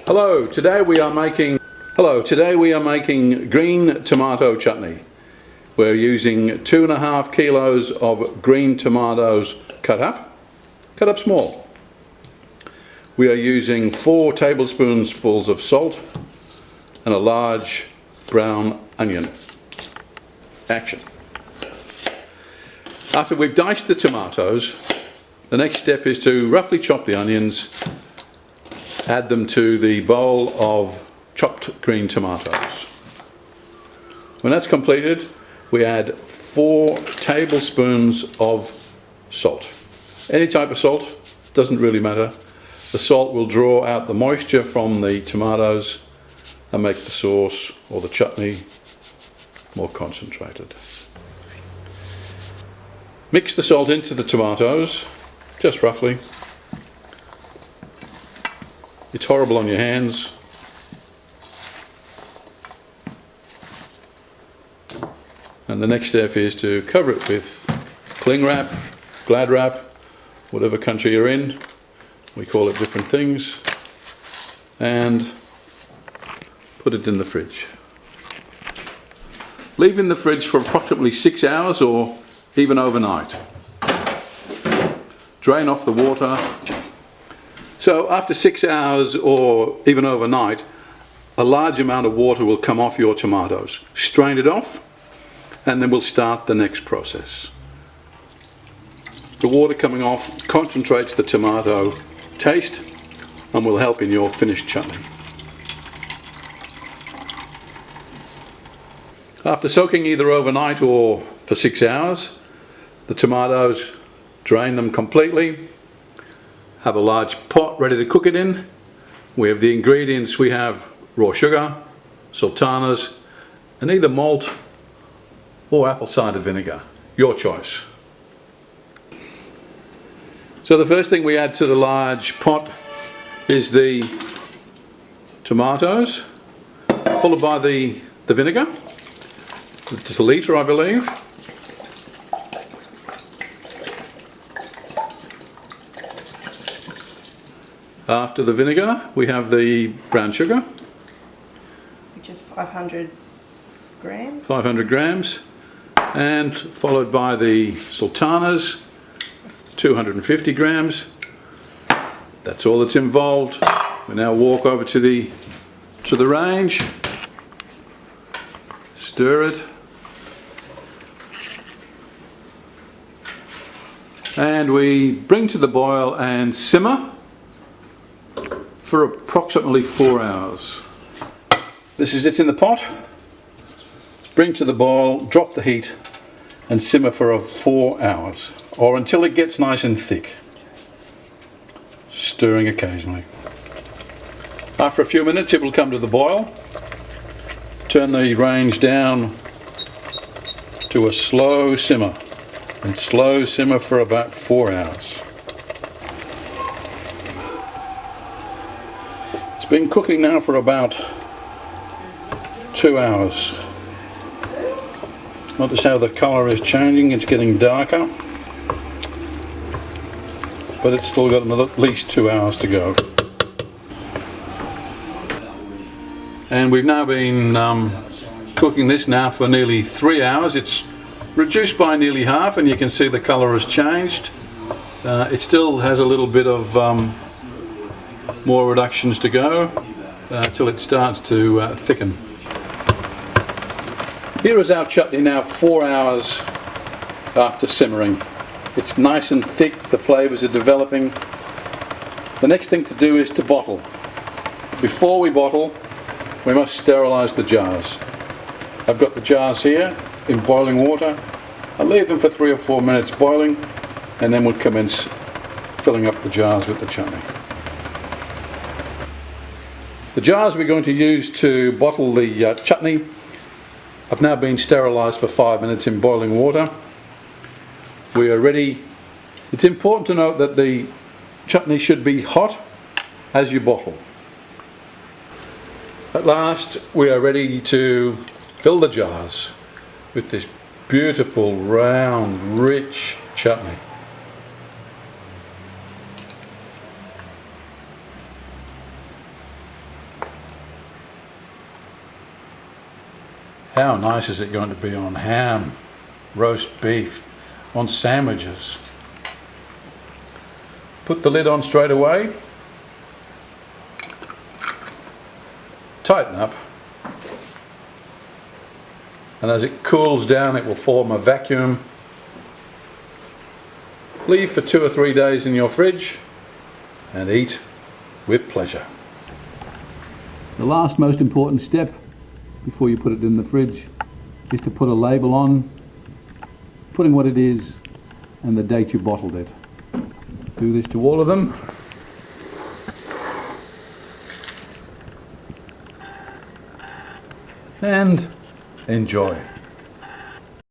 Today we are making green tomato chutney. We're using 2.5 kilos of green tomatoes cut up small. We are using 4 tablespoonfuls of salt and a large brown onion. Action. After we've diced the tomatoes, the next step is to roughly chop the onions, add them to the bowl of chopped green tomatoes. When that's completed, we add 4 tablespoons of salt. Any type of salt, doesn't really matter. The salt will draw out the moisture from the tomatoes and make the sauce or the chutney more concentrated. Mix the salt into the tomatoes, just roughly. It's horrible on your hands. And the next step is to cover it with cling wrap, glad wrap, whatever country you're in. We call it different things. And put it in the fridge. Leave in the fridge for approximately 6 hours or even overnight. Drain off the water. So after 6 hours or even overnight, a large amount of water will come off your tomatoes. Strain it off and then we'll start the next process. The water coming off concentrates the tomato taste and will help in your finished chutney. After soaking either overnight or for 6 hours, the tomatoes, drain them completely. Have a large pot ready to cook it in. We have the ingredients. We have raw sugar, sultanas, and either malt or apple cider vinegar, your choice. So the first thing we add to the large pot is the tomatoes, followed by the vinegar. It's a litre, I believe. After the vinegar, we have the brown sugar, which is 500 grams. 500 grams, and followed by the sultanas, 250 grams. That's all that's involved. We now walk over to the range, stir it, and we bring to the boil and simmer for approximately 4 hours. This is it in the pot. Bring to the boil, drop the heat and simmer for 4 hours or until it gets nice and thick, stirring occasionally. After a few minutes it will come to the boil. Turn the range down to a slow simmer and slow simmer for about 4 hours. It's been cooking now for about 2 hours. Notice how the colour is changing, it's getting darker, but it's still got at least 2 hours to go. And we've now been cooking this now for nearly 3 hours. It's reduced by nearly half and you can see the colour has changed. It still has a little bit of more reductions to go till it starts to thicken. Here is our chutney now 4 hours after simmering. It's nice and thick, the flavours are developing. The next thing to do is to bottle. Before we bottle, we must sterilise the jars. I've got the jars here in boiling water. I'll leave them for 3 or 4 minutes boiling and then we'll commence filling up the jars with the chutney. The jars we're going to use to bottle the chutney have now been sterilised for 5 minutes in boiling water. We are ready. It's important to note that the chutney should be hot as you bottle. At last we are ready to fill the jars with this beautiful round rich chutney. How nice is it going to be on ham, roast beef, on sandwiches? Put the lid on straight away. Tighten up. And as it cools down, it will form a vacuum. Leave for 2 or 3 days in your fridge and eat with pleasure. The last most important step before you put it in the fridge is to put a label on, putting what it is and the date you bottled it. Do this to all of them. And enjoy.